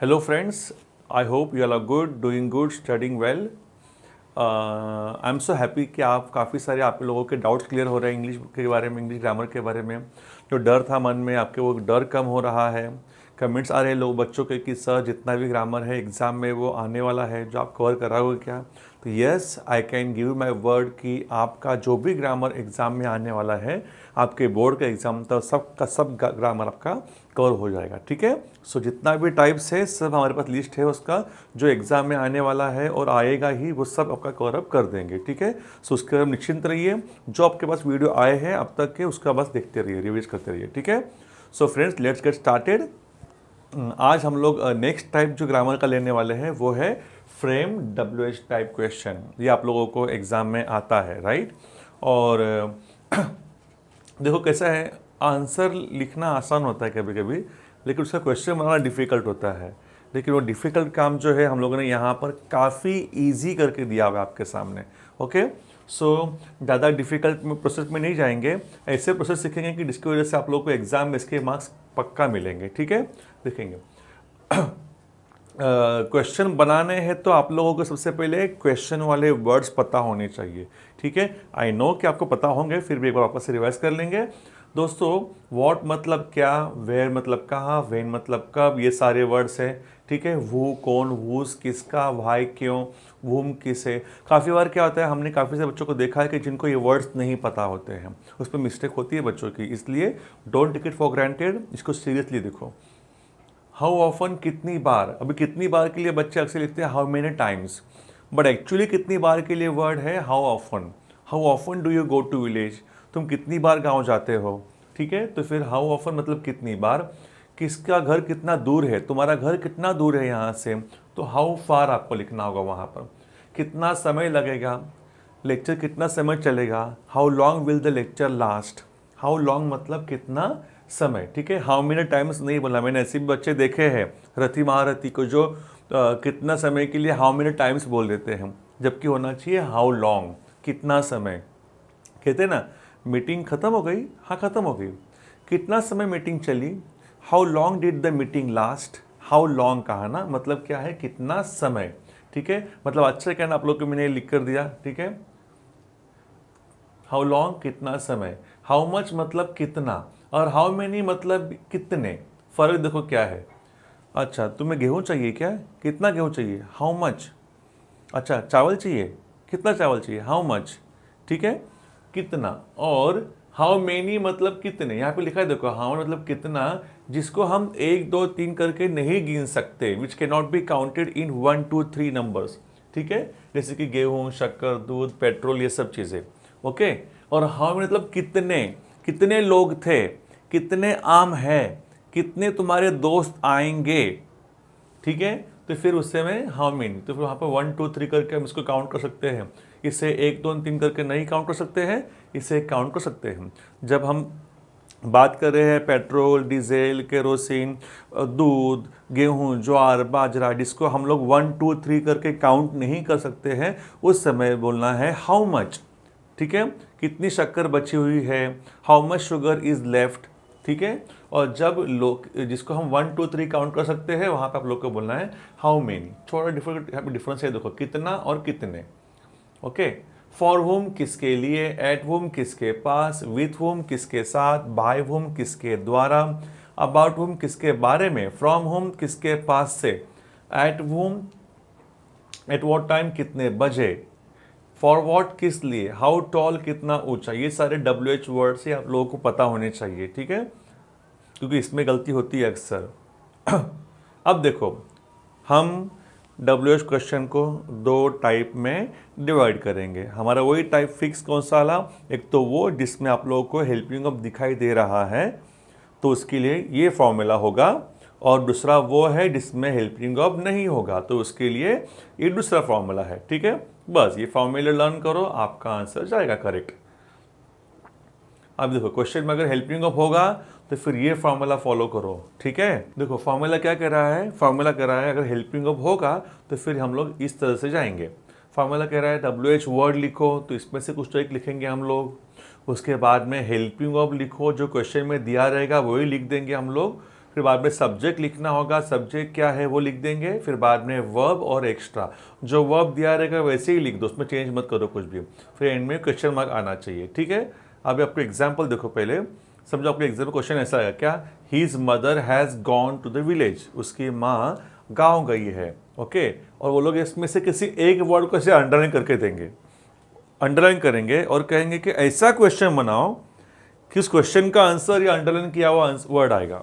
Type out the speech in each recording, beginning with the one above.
Hello friends, I hope you all are good, doing good, studying well. I am so happy कि आप काफ़ी सारे आप लोगों के डाउट्स क्लियर हो रहे हैं इंग्लिश के बारे में, इंग्लिश ग्रामर के बारे में। जो डर था मन में आपके, वो डर कम हो रहा है। कमेंट्स आ रहे हैं लोग बच्चों के कि सर जितना भी ग्रामर है एग्ज़ाम में वो आने वाला है, जो आप कवर कराओगे क्या? तो yes, I can give my word कि आपका जो भी ग्रामर एग्ज़ाम में आने वाला है, आपके बोर्ड का एग्ज़ाम तो सब का सब ग्रामर आपका कवर हो जाएगा। ठीक है, सो जितना भी टाइप्स है सब हमारे पास लिस्ट है उसका, जो एग्ज़ाम में आने वाला है और आएगा ही, वो सब आपका कवर अप कर देंगे। ठीक है, सो उसके बाद निश्चिंत रहिए। जो आपके पास वीडियो आए हैं अब तक के, उसका बस देखते रहिए, रिवाइज करते रहिए। ठीक है, so friends let's get started. आज हम लोग नेक्स्ट टाइप जो ग्रामर का लेने वाले हैं वो है फ्रेम WH टाइप क्वेश्चन। ये आप लोगों को एग्ज़ाम में आता है, राइट? और देखो कैसा है, आंसर लिखना आसान होता है कभी कभी, लेकिन उसका क्वेश्चन बनाना डिफ़िकल्ट होता है। लेकिन वो डिफ़िकल्ट काम जो है हम लोगों ने यहाँ पर काफ़ी ईजी करके दिया हुआ है आपके सामने। ओके, सो ज़्यादा डिफ़िकल्ट प्रोसेस में नहीं जाएंगे, ऐसे प्रोसेस सीखेंगे कि जिसकी वजह से आप लोग को एग्ज़ाम में इसके मार्क्स पक्का मिलेंगे। ठीक है, देखेंगे क्वेश्चन बनाने हैं तो आप लोगों को सबसे पहले क्वेश्चन वाले वर्ड्स पता होने चाहिए। ठीक है, आई नो कि आपको पता होंगे, फिर भी एक बार वापस से रिवाइज कर लेंगे। दोस्तों, व्हाट मतलब क्या, वेयर मतलब कहाँ, व्हेन मतलब कब, ये सारे वर्ड्स हैं। ठीक है, वो कौन, वूस किसका, वाई क्यों, वूम किसे। काफ़ी बार क्या होता है, हमने काफ़ी सारे बच्चों को देखा है कि जिनको ये वर्ड्स नहीं पता होते हैं, उस पर मिस्टेक होती है बच्चों की। इसलिए don't take it for granted, इसको सीरियसली देखो। हाउ ऑफन कितनी बार, अभी कितनी बार के लिए बच्चे अक्सर लिखते हैं how many times, but actually कितनी बार के लिए वर्ड है how often. How often do you go to village, तुम कितनी बार गांव जाते हो। ठीक है, तो फिर हाउ ऑफन मतलब कितनी बार। किसका घर कितना दूर है, तुम्हारा घर कितना दूर है यहाँ से, तो हाउ फार आपको लिखना होगा वहाँ पर। कितना समय लगेगा, लेक्चर कितना समय चलेगा, how long will the lecture last. How long मतलब कितना समय। ठीक है, हाउ मेनी टाइम्स नहीं बोला मैंने, ऐसे भी बच्चे देखे हैं रति महारथी को जो कितना समय के लिए हाउ मेनी टाइम्स बोल देते हैं, जबकि होना चाहिए हाउ लॉन्ग, कितना समय। कहते हैं ना मीटिंग खत्म हो गई, हाँ खत्म हो गई। कितना समय मीटिंग चली, how long did the meeting last. How long कहा ना, मतलब क्या है, कितना समय। ठीक है, मतलब अच्छा कहना, आप लोग को मैंने लिख कर दिया। ठीक है, हाउ लॉन्ग कितना समय, हाउ मच मतलब कितना, और हाउ मेनी मतलब कितने। फर्क देखो क्या है। अच्छा, तुम्हें गेहूं चाहिए क्या, कितना गेहूं चाहिए, हाउ मच। अच्छा, चावल चाहिए, कितना चावल चाहिए, हाउ मच। ठीक है, कितना। और हाउ मेनी मतलब कितने, यहाँ पे लिखा है देखो, हाउ मतलब कितना, जिसको हम 1 2 3 करके नहीं गिन सकते, which can not be counted in 1 2 3 numbers. ठीक है, जैसे कि गेहूं, शक्कर, दूध, पेट्रोल, ये सब चीज़ें। ओके, और हाउ मतलब कितने, कितने लोग थे, कितने आम है, कितने तुम्हारे दोस्त आएंगे। ठीक है, तो फिर उससे में हाउ मेनी, तो फिर वहाँ पर 1 2 3 करके हम इसको काउंट कर सकते हैं। इसे 1 2 3 करके नहीं काउंट कर सकते हैं, इसे काउंट कर सकते हैं। जब हम बात कर रहे हैं पेट्रोल, डीजल, केरोसिन, दूध, गेहूं, ज्वार, बाजरा, जिसको हम लोग 1 2 3 करके काउंट नहीं कर सकते हैं, उस समय बोलना है हाउ मच। ठीक है, कितनी शक्कर बची हुई है, how much sugar is left. ठीक है, और जब लोग जिसको हम 1 2 3 काउंट कर सकते हैं, वहाँ पे आप लोग को बोलना है हाउ मेनी। थोड़ा डिफरेंस है, देखो कितना और कितने। ओके, फॉर वुम किसके लिए, एट वुम किसके पास, विथ वुम किसके साथ, बाय वुम किसके द्वारा, अबाउट वुम किसके बारे में, फ्रॉम वुम किसके पास से, at whom at what time कितने बजे, फॉर वॉट किस लिए, हाउ टॉल कितना ऊंचा। ये सारे WH वर्ड से आप लोगों को पता होने चाहिए। ठीक है, क्योंकि इसमें गलती होती है अक्सर। अब देखो, हम WH क्वेश्चन को 2 टाइप में डिवाइड करेंगे। हमारा वही टाइप फिक्स कौन सा वाला, एक तो वो जिसमें आप लोगों को हेल्पिंग ऑफ दिखाई दे रहा है, तो उसके लिए ये फॉर्मूला होगा, और दूसरा वो है जिसमें हेल्पिंग ऑफ नहीं होगा, तो उसके लिए ये दूसरा फॉर्मूला है। ठीक है, बस ये फॉर्मूला लर्न करो, आपका आंसर जाएगा करेक्ट। अब देखो क्वेश्चन में अगर हेल्पिंग ऑफ होगा तो फिर ये फॉर्मूला फॉलो करो। ठीक है, देखो फॉर्मूला क्या कह रहा है, फॉर्मूला कह रहा है अगर हेल्पिंग ऑफ होगा तो फिर हम लोग इस तरह से जाएंगे। फॉर्मूला कह रहा है WH वर्ड लिखो, तो इसमें से कुछ तो एक लिखेंगे हम लोग। उसके बाद में हेल्पिंग ऑफ लिखो, जो क्वेश्चन में दिया रहेगा वही लिख देंगे हम लोग। फिर बाद में सब्जेक्ट लिखना होगा, सब्जेक्ट क्या है वो लिख देंगे, फिर बाद में वर्ब और एक्स्ट्रा, जो वर्ब दिया रहेगा वैसे ही लिख दो, उसमें चेंज मत करो कुछ भी, फिर एंड में क्वेश्चन मार्क आना चाहिए, ठीक है। अभी आपको एग्जाम्पल देखो, पहले समझो आपको एग्जाम्पल क्वेश्चन ऐसा आएगा, क्या, his mother has gone to the village, उसकी माँ गाँव गई है, ओके। और वो लोग इसमें से किसी एक वर्ड को ऐसे अंडरलाइन करके देंगे, अंडरलाइन करेंगे और कहेंगे कि ऐसा क्वेश्चन बनाओ कि उस क्वेश्चन का आंसर या अंडरलाइन किया हुआ वर्ड आएगा,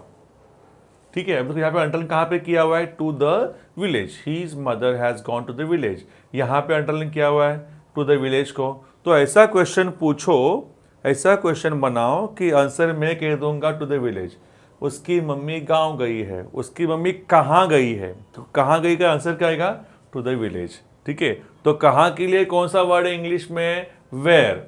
ठीक है। अब यहाँ पे अंडरलाइन कहाँ पे किया हुआ है, to the village, his mother has gone to the village, यहाँ पे अंडरलाइन किया हुआ है टू द विलेज को। तो ऐसा क्वेश्चन पूछो, ऐसा क्वेश्चन बनाओ कि आंसर मैं कह दूंगा टू द विलेज, उसकी मम्मी गांव गई है, उसकी मम्मी कहाँ गई है, तो कहाँ गई का आंसर क्या आएगा, टू द विलेज, ठीक है। तो कहाँ के लिए कौन सा वर्ड है इंग्लिश में, वेयर,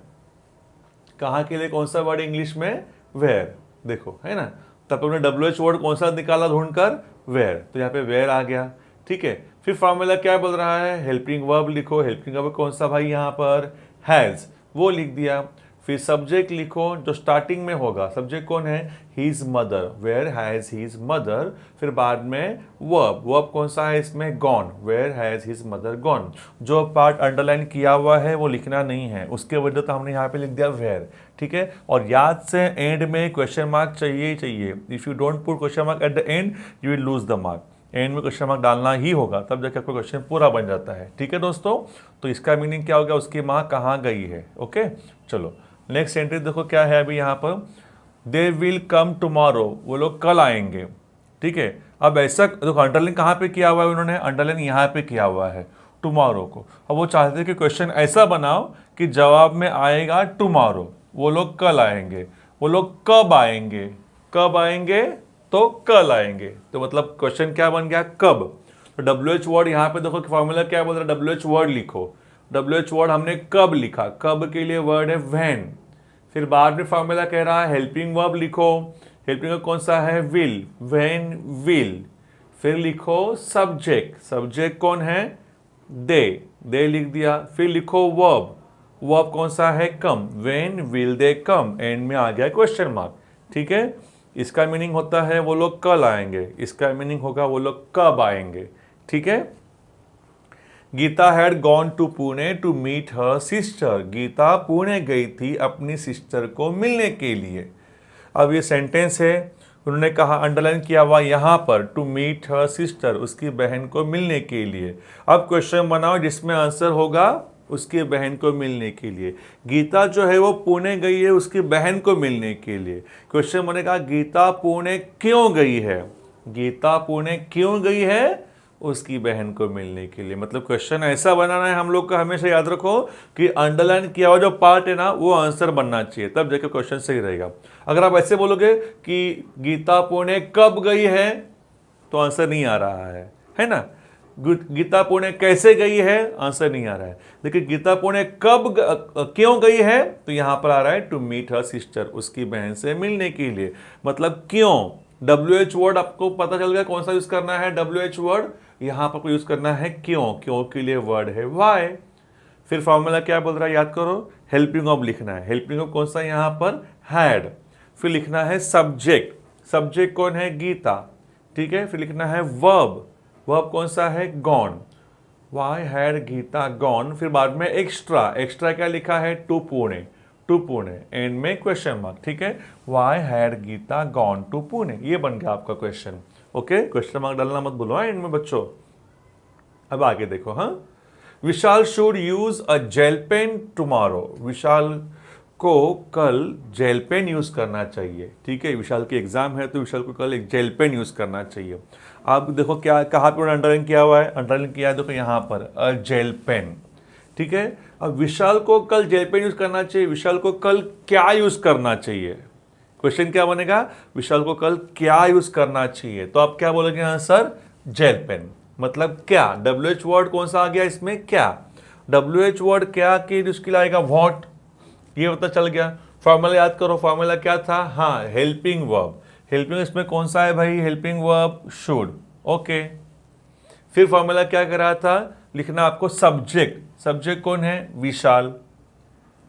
कहाँ के लिए कौन सा वर्ड इंग्लिश में, वेयर, देखो है ना। तब हमने WH वर्ड कौन सा निकाला ढूंढकर, वेयर, तो यहाँ पे वेयर आ गया, ठीक है। फिर फॉर्मूला क्या बोल रहा है, हेल्पिंग वर्ब लिखो, हेल्पिंग वर्ब कौन सा भाई यहाँ पर, हैज, वो लिख दिया। फिर सब्जेक्ट लिखो जो स्टार्टिंग में होगा, सब्जेक्ट कौन है, his mother, where has his mother, फिर बाद में वर्ब, वर्ब कौन सा है इसमें, gone, where has his mother gone. जो पार्ट अंडरलाइन किया हुआ है वो लिखना नहीं है, उसके वजह तो हमने यहाँ पे लिख दिया वेयर, ठीक है। और याद से एंड में क्वेश्चन मार्क चाहिए ही चाहिए, if you don't put question mark at the end you will lose the mark, and में क्वेश्चन मार्क डालना ही होगा, तब जाकर आपका क्वेश्चन पूरा बन जाता है, ठीक है दोस्तों। तो इसका मीनिंग क्या हो गया, उसकी माँ कहाँ गई है, ओके। चलो नेक्स्ट सेंटेंस देखो क्या है अभी यहाँ पर, दे विल कम टुमारो, वो लोग कल आएंगे, ठीक है। अब ऐसा देखो अंडरलाइन कहाँ पे किया हुआ है उन्होंने, अंडरलाइन यहाँ पे किया हुआ है टुमारो को। अब वो चाहते हैं कि क्वेश्चन ऐसा बनाओ कि जवाब में आएगा टुमारो, वो लोग कल आएंगे, वो लोग कब आएंगे, कब आएंगे तो कल आएंगे, तो मतलब क्वेश्चन क्या बन गया, कब। तो WH वर्ड यहाँ पे देखो फॉर्मूला क्या बोल रहा है, WH वर्ड लिखो, WH वर्ड हमने कब लिखा, कब के लिए वर्ड है व्हेन। फिर बाद में फॉर्मूला कह रहा है हेल्पिंग वर्ब लिखो, हेल्पिंग वर्ब कौन सा है, विल, व्हेन विल। फिर लिखो सब्जेक्ट, सब्जेक्ट कौन है, दे लिख दिया। फिर लिखो वर्ब, वर्ब कौन सा है, come, when will they come, end में आ गया क्वेश्चन मार्क, ठीक है। इसका मीनिंग होता है वो लोग कल आएंगे, इसका मीनिंग होगा वो लोग कब आएंगे, ठीक है। Geeta had gone to Pune to meet her sister, Geeta Pune गई थी अपनी सिस्टर को मिलने के लिए। अब ये सेंटेंस है, उन्होंने कहा अंडरलाइन किया हुआ यहाँ पर, टू मीट हर सिस्टर, उसकी बहन को मिलने के लिए। अब क्वेश्चन बनाओ जिसमें आंसर होगा उसकी बहन को मिलने के लिए। गीता जो है वो पुणे गई है उसकी बहन को मिलने के लिए। क्वेश्चन बनेगा गीता पुणे क्यों गई है, गीता पुणे क्यों गई है, उसकी बहन को मिलने के लिए। मतलब क्वेश्चन ऐसा बनाना है हम लोग का, हमेशा याद रखो कि अंडरलाइन किया हुआ जो पार्ट है ना वो आंसर बनना चाहिए, तब जाकर क्वेश्चन सही रहेगा। अगर आप ऐसे बोलोगे कि गीता पुणे कब गई है तो आंसर नहीं आ रहा है ना। गीता पुणे कैसे गई है, आंसर नहीं आ रहा है। लेकिन गीता पुणे कब क्यों गई है तो यहां पर आ रहा है टू मीट हर सिस्टर, उसकी बहन से मिलने के लिए। मतलब क्यों, WH वर्ड आपको पता चल गया कौन सा यूज करना है, WH वर्ड यहां पर यूज करना है क्यों, क्यों के लिए वर्ड है वाई। फिर फॉर्मूला क्या बोल रहा है याद करो, हेल्पिंग ऑफ लिखना है, हेल्पिंग ऑफ कौन सा यहां पर, हैड। फिर लिखना है सब्जेक्ट, सब्जेक्ट कौन है, गीता, ठीक है। फिर लिखना है वर्ब, वर्ब कौन सा है, gone, why had Geeta gone. फिर बाद में एक्स्ट्रा, एक्स्ट्रा क्या लिखा है, to Pune, to Pune, end में क्वेश्चन मार्क, ठीक है। Why had Geeta gone to Pune, ये बन गया आपका क्वेश्चन, ओके। क्वेश्चन मार्क डालना मत भूलो एंड में बच्चों। अब आगे देखो, हाँ, Vishal should use a gel pen tomorrow, Vishal को कल जेल पेन यूज करना चाहिए, ठीक है। विशाल की एग्जाम है तो विशाल को कल एक जेल पेन यूज करना चाहिए। आप देखो क्या कहाँ पे अंडरलाइन किया हुआ है, अंडरलाइन किया है देखो यहाँ पर, अ जेल पेन, ठीक है। अब विशाल को कल जेल पेन यूज करना चाहिए, विशाल को कल क्या यूज करना चाहिए, क्वेश्चन क्या बनेगा, विशाल को कल क्या यूज करना चाहिए। तो आप क्या बोलोगे आंसर, जेल पेन। मतलब क्या, WH वर्ड कौन सा आ गया इसमें, क्या। WH वर्ड क्या के उसके लिए आएगा व्हाट, ये पता चल गया। फॉर्मूला याद करो, फॉर्मूला क्या था, हाँ, हेल्पिंग वर्ब, हेल्पिंग इसमें कौन सा है भाई, हेल्पिंग वर्ब शुड, ओके। फिर फॉर्मूला क्या कर रहा था, लिखना आपको सब्जेक्ट, सब्जेक्ट कौन है, विशाल,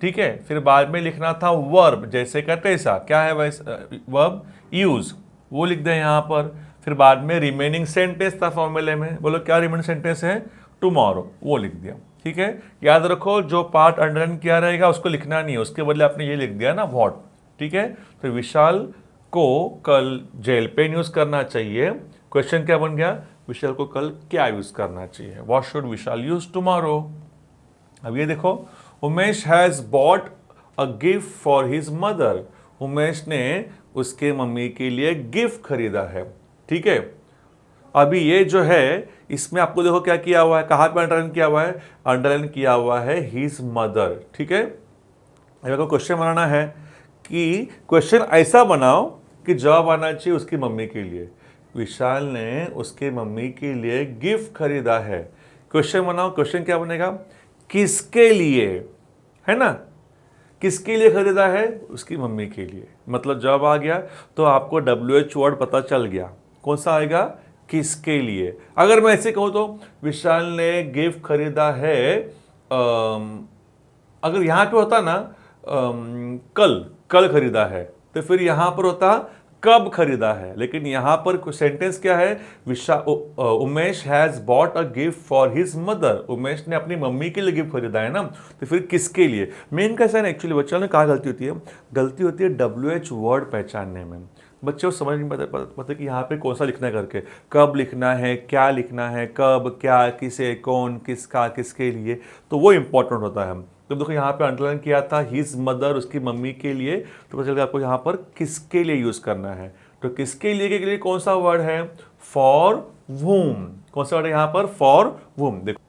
ठीक है। फिर बाद में लिखना था वर्ब, जैसे का तैसा, क्या है वैसे वर्ब, यूज, वो लिख दें यहाँ पर। फिर बाद में रिमेनिंग सेंटेंस था फॉर्मूले में, बोलो क्या रिमेनिंग सेंटेंस है, टुमारो, वो लिख दिया। ठीक है, याद रखो जो पार्ट अंडरलाइन किया रहेगा उसको लिखना नहीं है, उसके बदले आपने ये लिख दिया ना व्हाट। ठीक है, तो विशाल को कल जेल पेन यूज करना चाहिए। क्वेश्चन क्या बन गया, विशाल को कल क्या यूज करना चाहिए, what should Vishal use tomorrow. अब ये देखो, Umesh has bot a gift for his mother, Umesh ने उसके मम्मी के लिए गिफ्ट खरीदा है। ठीक है, अभी ये जो है इसमें आपको देखो क्या किया हुआ है, कहाँ पे अंडरलाइन किया हुआ है, अंडरलाइन किया हुआ है हिज मदर। ठीक है, अगर आपको क्वेश्चन बनाना है कि क्वेश्चन ऐसा बनाओ कि जवाब आना चाहिए उसकी मम्मी के लिए। विशाल ने उसके मम्मी के लिए गिफ्ट खरीदा है। क्वेश्चन बनाओ, क्वेश्चन क्या बनेगा, किसके लिए, है ना, किसके लिए खरीदा है, उसकी मम्मी के लिए। मतलब जवाब आ गया, तो आपको WH वर्ड पता चल गया, कौन सा आएगा, किसके लिए। अगर मैं ऐसे कहूँ तो विशाल ने गिफ्ट खरीदा है, अगर यहाँ पे होता ना कल खरीदा है, तो फिर यहाँ पर होता कब खरीदा है। लेकिन यहाँ पर सेंटेंस क्या है, Umesh has bot a gift for his mother, Umesh ने अपनी मम्मी के लिए गिफ्ट खरीदा है ना, तो फिर किसके लिए। मेन कैसा है ना, एक्चुअली बच्चों ने कहा गलती होती है WH वर्ड पहचानने में। बच्चे को समझ नहीं पता कि यहाँ पे कौन सा लिखना है करके, कब लिखना है, क्या लिखना है, कब, क्या, किसे, कौन, किसका, किसके लिए, तो वो इंपॉर्टेंट होता है। तो देखो यहाँ पे अंडरलाइन किया था हिज मदर, उसकी मम्मी के लिए, तो पता चल गया आपको यहाँ पर किसके लिए यूज करना है। तो किसके लिए के लिए कौन सा वर्ड है, फॉर वूम। कौन सा वर्ड है यहाँ पर, फॉर वूम। देखो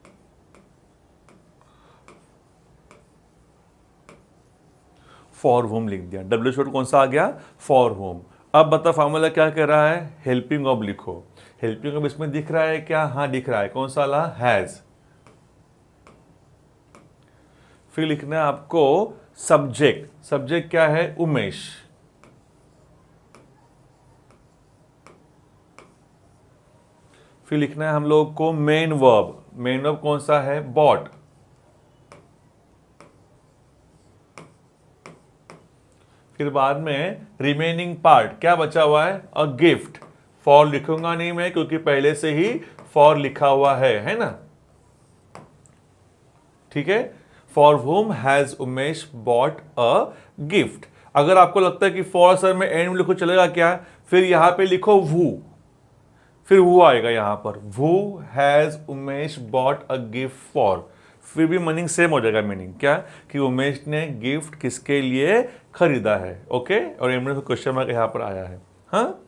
फॉर वूम लिख दिया, WH वर्ड कौन सा आ गया, फॉर वूम। अब बता फॉर्मूला क्या कह रहा है, हेल्पिंग ऑब लिखो। हेल्पिंग ऑब इसमें दिख रहा है क्या, हाँ दिख रहा है, कौन सा वाला, हैज। फिर लिखना है आपको सब्जेक्ट, सब्जेक्ट क्या है, उमेश। फिर लिखना है हम लोग को मेन वर्ब, मेन वर्ब कौन सा है, बॉट। फिर बाद में रिमेनिंग पार्ट क्या बचा हुआ है, अ गिफ्ट। फॉर लिखूंगा नहीं मैं क्योंकि पहले से ही फॉर लिखा हुआ है ना। ठीक है, for whom has Umesh bought a gift. अगर आपको लगता है कि फॉर सर में एंड में लिखो चलेगा क्या, फिर यहां पे लिखो वू, फिर वो आएगा यहां पर, who has Umesh bought a gift for. फिर भी मीनिंग सेम हो जाएगा, मीनिंग क्या, कि उमेश ने गिफ्ट किसके लिए खरीदा है। ओके, और एंड में क्वेश्चन मार्क यहां पर आया है। हाँ,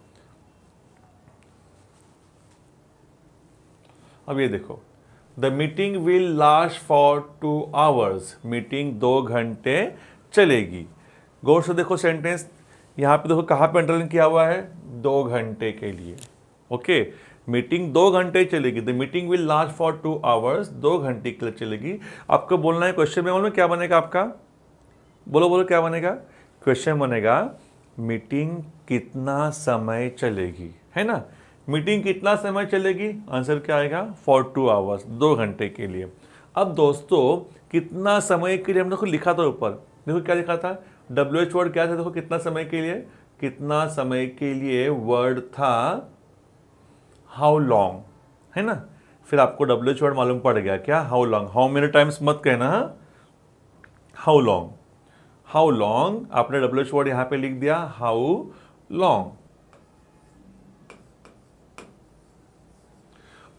अब ये देखो, the meeting will last for 2 hours, meeting 2 घंटे चलेगी। गौर से देखो सेंटेंस, यहाँ पे देखो कहाँ पे अंडरलाइन किया हुआ है, 2 घंटे के लिए। ओके, मीटिंग 2 घंटे चलेगी, the meeting will last for 2 hours, 2 घंटे के लिए चलेगी। आपको बोलना है क्वेश्चन में, मालूम क्या बनेगा आपका, बोलो बोलो क्या बनेगा, क्वेश्चन बनेगा मीटिंग कितना समय चलेगी, है ना। मीटिंग कितना समय चलेगी, आंसर क्या आएगा, फॉर 2 आवर्स, 2 घंटे के लिए। अब दोस्तों कितना समय के लिए हमने को लिखा था ऊपर, देखो क्या लिखा था, WH वर्ड क्या था, देखो कितना समय के लिए, कितना समय के लिए वर्ड था हाउ लॉन्ग, है ना। फिर आपको WH वर्ड मालूम पड़ गया क्या, how long, how many times मत कहना, हाउ लॉन्ग, हाउ लॉन्ग, आपने WH वर्ड यहां पे लिख दिया, हाउ लॉन्ग।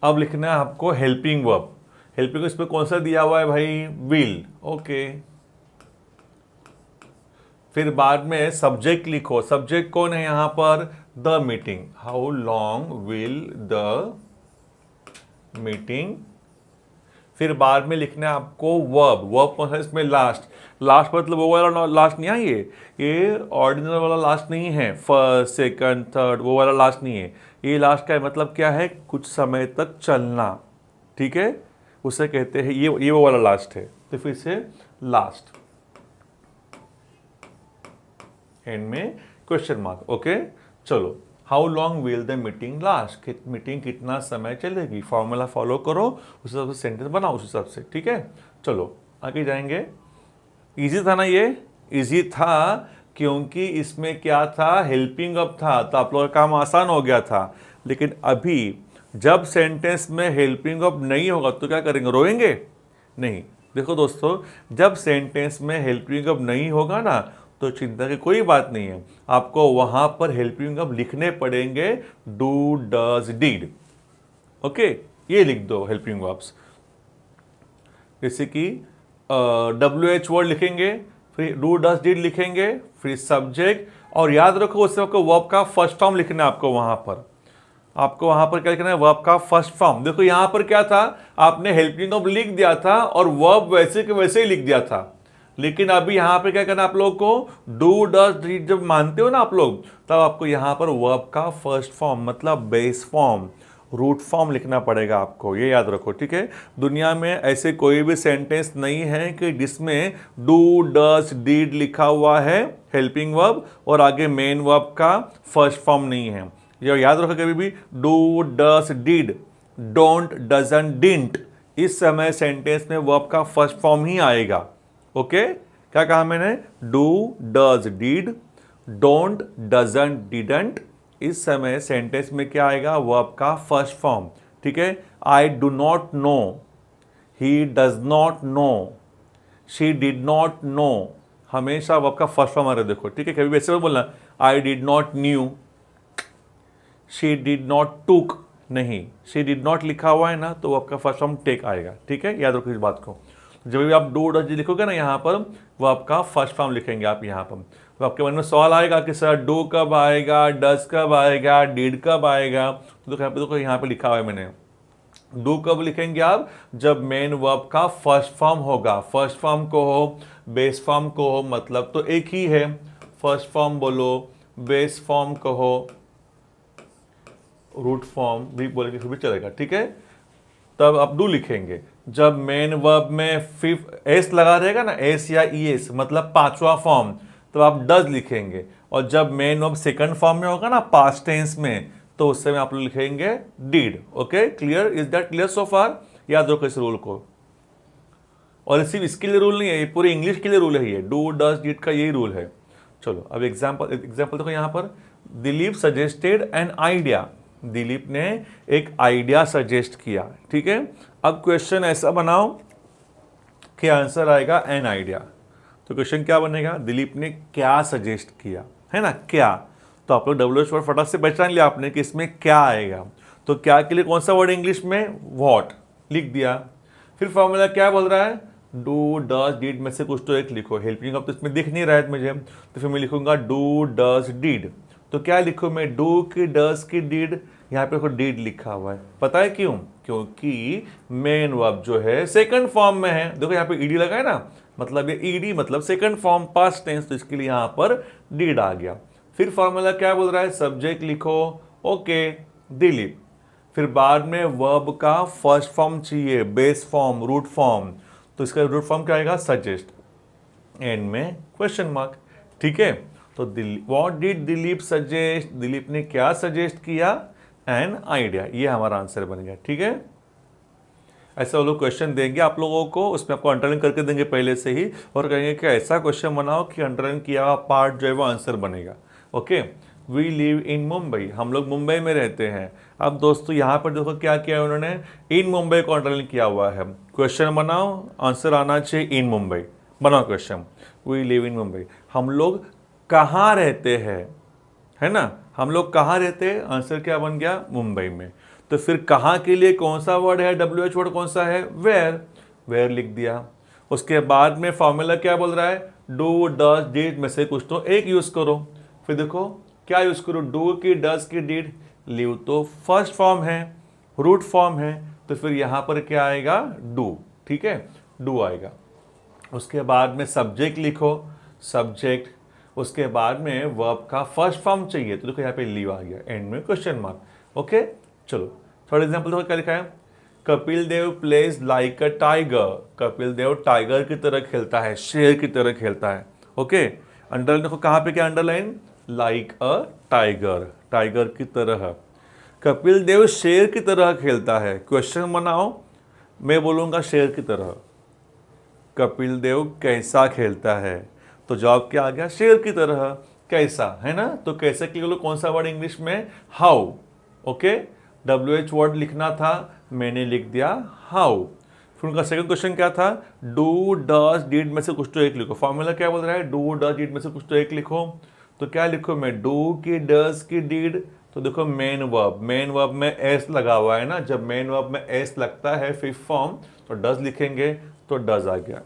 अब लिखना है आपको हेल्पिंग वर्ब, हेल्पिंग इस पे कौन सा दिया हुआ है भाई, विल। ओके, फिर बाद में सब्जेक्ट लिखो, सब्जेक्ट कौन है यहां पर, the meeting, how long will the meeting. फिर बाद में लिखना है आपको वर्ब, वर्ब कौन सा इसमें, लास्ट। लास्ट मतलब वो वाला लास्ट नहीं है, ये ऑर्डिनल वाला लास्ट नहीं है, फर्स्ट सेकंड थर्ड वो वाला लास्ट नहीं है, ये लास्ट का मतलब क्या है, कुछ समय तक चलना। ठीक है, उसे कहते हैं ये वो वाला लास्ट है, तो फिर से लास्ट, एंड में क्वेश्चन मार्क। ओके, चलो, how long will the meeting last, meeting कितना समय चलेगी, फॉर्मूला फॉलो करो, उस हिसाब से सेंटेंस बनाओ उस हिसाब से। ठीक है, चलो आगे जाएंगे। इजी था ना ये, इजी था, क्योंकि इसमें क्या था, हेल्पिंग वर्ब था, तो आप लोगों का काम आसान हो गया था। लेकिन अभी जब सेंटेंस में हेल्पिंग वर्ब नहीं होगा तो क्या करेंगे, रोएंगे? नहीं। देखो दोस्तों, जब सेंटेंस में हेल्पिंग वर्ब नहीं होगा ना तो चिंता की कोई बात नहीं है, आपको वहां पर हेल्पिंग वर्ब लिखने पड़ेंगे, डू डज डिड। ओके, ये लिख दो हेल्पिंग वर्ब्स, जैसे कि WH वर्ड लिखेंगे, फिर डू डज डिड लिखेंगे, फिर सब्जेक्ट, और याद रखो उससे आपको वर्ब का फर्स्ट फॉर्म लिखना है। आपको वहां पर क्या लिखना है, वर्ब का फर्स्ट फॉर्म। देखो यहां पर क्या था, आपने हेल्पिंग वर्ब लिख दिया था और वर्ब वैसे के वैसे ही लिख दिया था। लेकिन अभी यहां पर क्या करना है आप लोगों को, डू डज डिड जब मानते हो ना आप लोग, तब आपको यहां पर वर्ब का फर्स्ट फॉर्म मतलब बेस फॉर्म, रूट फॉर्म लिखना पड़ेगा आपको, ये याद रखो, ठीक है। दुनिया में ऐसे कोई भी सेंटेंस नहीं है कि जिसमें डू डज डिड लिखा हुआ है हेल्पिंग वर्ब और आगे मेन वर्ब का फर्स्ट फॉर्म नहीं है। ये याद रखो कभी भी, do does did, don't doesn't didn't, इस समय सेंटेंस में वर्ब का फर्स्ट फॉर्म ही आएगा। ओके, क्या कहा मैंने, do does did, don't doesn't didn't, इस समय सेंटेंस में क्या आएगा, वर्ब का फर्स्ट फॉर्म, ठीक है। I do not know, he does not know, she did not know, हमेशा वर्ब का फर्स्ट फॉर्म आ रहा है, देखो, ठीक है। कभी वैसे बोलना, I did not knew, she did not took, नहीं, शी डिड नॉट लिखा हुआ है ना तो वर्ब का फर्स्ट फॉर्म टेक आएगा, ठीक है, याद रखो इस बात को। जब भी आप डू डज लिखोगे ना यहाँ पर, वर्ब का फर्स्ट फॉर्म लिखेंगे आप यहाँ पर, तो आपके मन में सवाल आएगा कि सर डू कब आएगा, डज कब आएगा, डिड कब आएगा, तो देखो यहाँ पे लिखा हुआ है मैंने, डू कब लिखेंगे आप, जब मेन वर्ब का फर्स्ट फॉर्म होगा, फर्स्ट फॉर्म को हो, बेस फॉर्म को हो, मतलब तो एक ही है, फर्स्ट फॉर्म बोलो, बेस फॉर्म कहो, रूट फॉर्म भी बोलेंगे फिर भी चलेगा, ठीक है। तब आप डू लिखेंगे। जब मेन वर्ब में फिफ्थ एस लगा रहेगा ना, एस या ईएस मतलब पांचवा फॉर्म, तो आप डज लिखेंगे। और जब मेन वर्ब सेकंड फॉर्म में होगा ना, पास्ट टेंस में, तो उस समय आप लोग लिखेंगे did. Okay, clear, is that clear so far? याद रखो इस रूल को। और सिर्फ इसके लिए रूल नहीं है, ये पूरे इंग्लिश के लिए रूल है, ये डू डज डिड का यही रूल है। चलो अब एग्जाम्पल देखो यहाँ पर, Dilip suggested an idea, Dilip ने एक आइडिया सजेस्ट किया, ठीक है। अब क्वेश्चन ऐसा बनाओ कि आंसर आएगा एन आइडिया। तो क्वेश्चन क्या बनेगा, दिलीप ने क्या सजेस्ट किया, है ना, क्या। तो आप लोग WH वर्ड फटाक से पहचान लिया आपने कि इसमें क्या आएगा। तो क्या के लिए कौन सा वर्ड इंग्लिश में, व्हाट, लिख दिया। फिर फॉर्मूला क्या बोल रहा है, डू डज डिड में से कुछ तो एक लिखो। हेल्पिंग अब तो इसमें दिख नहीं रहा है मुझे, तो फिर मैं लिखूंगा डू डज डिड। तो क्या लिखूं मैं, डू की, डज की, डिड, यहाँ पे देखो डिड लिखा हुआ है, पता है क्यों, क्योंकि मेन वर्ब जो है सेकंड फॉर्म में है। देखो यहाँ पे ईडी लगा है ना, मतलब ये ईडी मतलब सेकंड फॉर्म पास्ट टेंस, तो इसके लिए यहाँ पर डिड आ गया। फिर फॉर्मूला क्या बोल रहा है, सब्जेक्ट लिखो, ओके, दिलीप। फिर बाद में वर्ब का फर्स्ट फॉर्म चाहिए, बेस फॉर्म, रूट फॉर्म, तो इसका रूट फॉर्म क्या आएगा, सजेस्ट, एंड में क्वेश्चन मार्क, ठीक है। तो what did Dilip suggest, Dilip ने क्या सजेस्ट किया, एन आइडिया, ये हमारा आंसर बन गया, ठीक है। ऐसा वो लोग क्वेश्चन देंगे आप लोगों को, उसमें आपको अंडरलाइन करके देंगे पहले से ही, और कहेंगे कि ऐसा क्वेश्चन बनाओ कि अंडरलाइन किया हुआ पार्ट जो है वो आंसर बनेगा। Okay, we live in Mumbai, हम लोग मुंबई में रहते हैं। अब दोस्तों यहाँ पर देखो क्या किया उन्होंने, इन मुंबई को अंडरलाइन किया हुआ है। क्वेश्चन बनाओ, आंसर आना चाहिए इन मुंबई, बनाओ question, we live in Mumbai, हम लोग कहाँ रहते हैं, है ना, हम लोग कहाँ रहते हैं, आंसर क्या बन गया, मुंबई में। तो फिर कहाँ के लिए कौन सा वर्ड है, WH वर्ड कौन सा है, वेयर, वेयर लिख दिया। उसके बाद में फॉर्मूला क्या बोल रहा है, डू डज डिड में से कुछ तो एक यूज करो। फिर देखो क्या यूज करो, डू की, डज की, डिड, लिव तो फर्स्ट फॉर्म है, रूट फॉर्म है, तो फिर यहाँ पर क्या आएगा, डू, ठीक है, डू आएगा। उसके बाद में सब्जेक्ट लिखो, सब्जेक्ट, उसके बाद में वर्ब का फर्स्ट फॉर्म चाहिए, तो देखो यहाँ पे लीव आ गया, एंड में क्वेश्चन मार्क। ओके, चलो थोड़ा एग्जांपल देखो क्या लिखा है, Kapil Dev plays like a tiger, Kapil Dev tiger की तरह खेलता है, शेर की तरह खेलता है। ओके, अंडरलाइन देखो कहाँ पे क्या underline, like a tiger, tiger की तरह। कपिल देव शेर की तरह खेलता है, क्वेश्चन बनाओ, मैं बोलूँगा शेर की तरह। कपिल देव कैसा खेलता है, तो जवाब क्या आ गया, शेर की तरह, कैसा, है ना। तो कैसा के लिए कौन सा वर्ड इंग्लिश में, हाउ। ओके, WH वर्ड लिखना था, मैंने लिख दिया हाउ। फिर उनका सेकंड क्वेश्चन क्या था, डू डज डीड में से कुछ तो एक लिखो। फॉर्मूला क्या बोल रहा है, डू डज डीड में से कुछ तो एक लिखो। तो क्या लिखो मैं, डू की, डज की, डीड। तो देखो मेन वर्ब में एस लगा हुआ है ना, जब मेन वर्ब में एस लगता है फिफ्थ फॉर्म तो डज लिखेंगे, तो डज आ गया।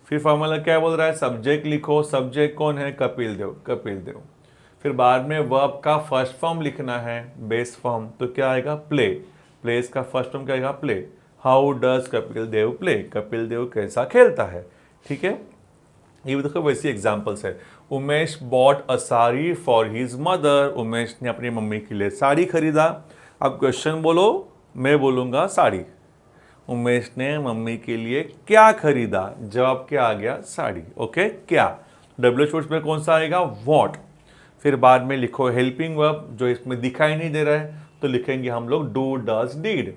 फिर फॉर्मूला क्या बोल रहा है, सब्जेक्ट लिखो, सब्जेक्ट कौन है, कपिल देव, कपिल देव। फिर बाद में वर्ब का फर्स्ट फॉर्म लिखना है, बेस फॉर्म, तो क्या आएगा, प्ले। प्लेस का फर्स्ट फॉर्म क्या आएगा, play. How does Kapil Dev play, Kapil Dev कैसा खेलता है। ठीक है, ये भी देखो वैसी एग्जाम्पल्स है। Umesh bought a sari for his mother, Umesh ने अपनी मम्मी के लिए साड़ी खरीदा। अब क्वेश्चन बोलो, मैं बोलूंगा साड़ी। उमेश ने मम्मी के लिए क्या खरीदा, जवाब क्या आ गया, साड़ी। ओके, क्या, डब्ल्यू में कौन सा आएगा, वॉट। फिर बाद में लिखो हेल्पिंग वर्ब, जो इसमें दिखाई नहीं दे रहा है, तो लिखेंगे हम लोग डू डज डीड।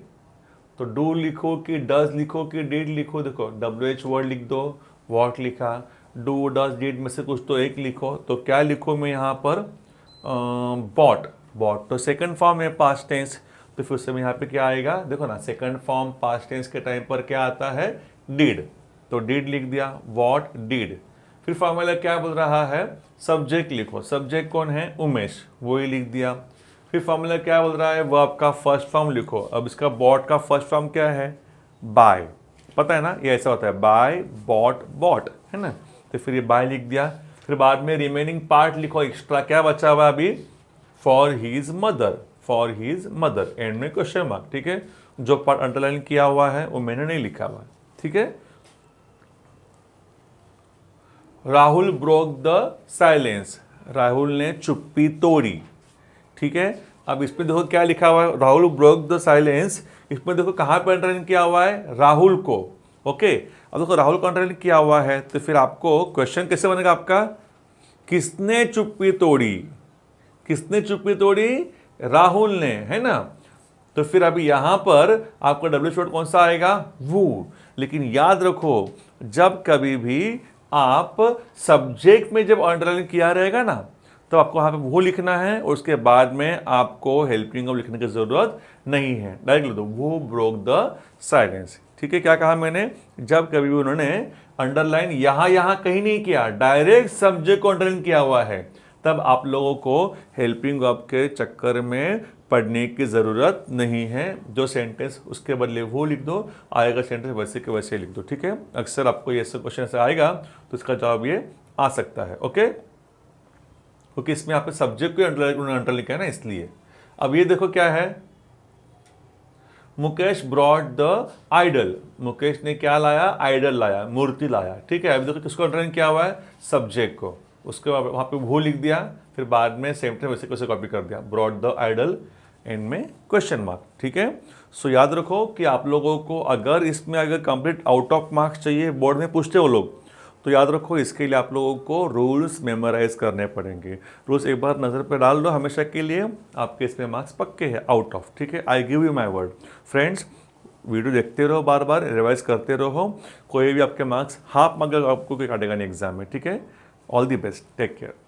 तो डू लिखो कि डज लिखो कि डीड लिखो, देखो WH वर्ड लिख दो, वॉट लिखा, डू डज डीड में से कुछ तो एक लिखो। तो क्या लिखो मैं यहाँ पर, बॉट। बॉट तो सेकंड फॉर्म है, पास्ट टेंस, तो फिर उससे यहाँ पे क्या आएगा, देखो ना, सेकंड फॉर्म पास्ट टेंस के टाइम पर क्या आता है, डीड। तो डीड लिख दिया, वॉट डीड। फिर फॉर्मूला क्या बोल रहा है, सब्जेक्ट लिखो, सब्जेक्ट कौन है, उमेश, वो ही लिख दिया। फिर फॉर्मूला क्या बोल रहा है, वर्ब का फर्स्ट फॉर्म लिखो। अब इसका बॉट का फर्स्ट फॉर्म क्या है, बाय, पता है ना, ये ऐसा होता है, बाय बॉट बॉट, है ना। तो फिर ये बाय लिख दिया। फिर बाद में रिमेनिंग पार्ट लिखो, एक्स्ट्रा क्या बचा हुआ अभी, for his mother, for his mother, end में क्वेश्चन मार्क। ठीक है, जो पार्ट अंडरलाइन किया हुआ है वो मैंने नहीं लिखा हुआ है। ठीक है, Rahul broke the silence, Rahul ने चुप्पी तोड़ी। ठीक है, अब इसमें देखो क्या लिखा हुआ है, राहुल ब्रोक द साइलेंस। इसमें देखो कहाँ पर अंडरलाइन किया हुआ है, राहुल को। ओके, अब देखो राहुल को अंडरलाइन किया हुआ है, तो फिर आपको क्वेश्चन कैसे बनेगा आपका, किसने चुप्पी तोड़ी, किसने चुप्पी तोड़ी, राहुल ने, है ना। तो फिर अभी यहां पर आपका WH वर्ड कौन सा आएगा, वो। लेकिन याद रखो, जब कभी भी आप सब्जेक्ट में जब अंडरलाइन किया रहेगा ना, तो आपको वहां पे वो लिखना है, और उसके बाद में आपको हेल्पिंग वर्ब लिखने की जरूरत नहीं है, डायरेक्ट लिख दो, वो ब्रोक द साइलेंस। ठीक है, क्या कहा मैंने, जब कभी भी उन्होंने अंडरलाइन यहां कहीं नहीं किया, डायरेक्ट सब्जेक्ट को अंडरलाइन किया हुआ है, तब आप लोगों को हेल्पिंग वर्ब के चक्कर में पढ़ने की ज़रूरत नहीं है। जो सेंटेंस उसके बदले वो लिख दो, आएगा सेंटेंस वैसे के वैसे लिख दो। ठीक है, अक्सर आपको ये ऐसे क्वेश्चन ऐसे आएगा तो इसका जवाब ये आ सकता है। ओके, क्योंकि इसमें आपके सब्जेक्ट को अंडर लिखा है ना, इसलिए। अब ये देखो क्या है, Mukesh brought the idol, Mukesh ने क्या लाया, आइडल लाया, मूर्ति लाया। ठीक है, अभी देखो किसको अंडरलाइन किया हुआ है, सब्जेक्ट को, उसके बाद वहाँ पे वो लिख दिया, फिर बाद में सेंटेंस वैसे कैसे कॉपी कर दिया, ब्रॉड द आइडल, एंड में क्वेश्चन मार्क। ठीक है, सो याद रखो कि आप लोगों को अगर इसमें अगर कंप्लीट आउट ऑफ मार्क्स चाहिए, बोर्ड में पूछते हो लोग, तो याद रखो इसके लिए आप लोगों को रूल्स मेमोराइज करने पड़ेंगे। रूल्स एक बार नज़र पे डाल दो हमेशा के लिए, आपके इसमें मार्क्स पक्के हैं आउट ऑफ। ठीक है, I give you my word. Friends, video देखते रहो, बार बार रिवाइज करते रहो, कोई भी आपके मार्क्स हाफ मार्क्स आपको कोई काटेगा नहीं एग्जाम में। ठीक है, all the best, take care.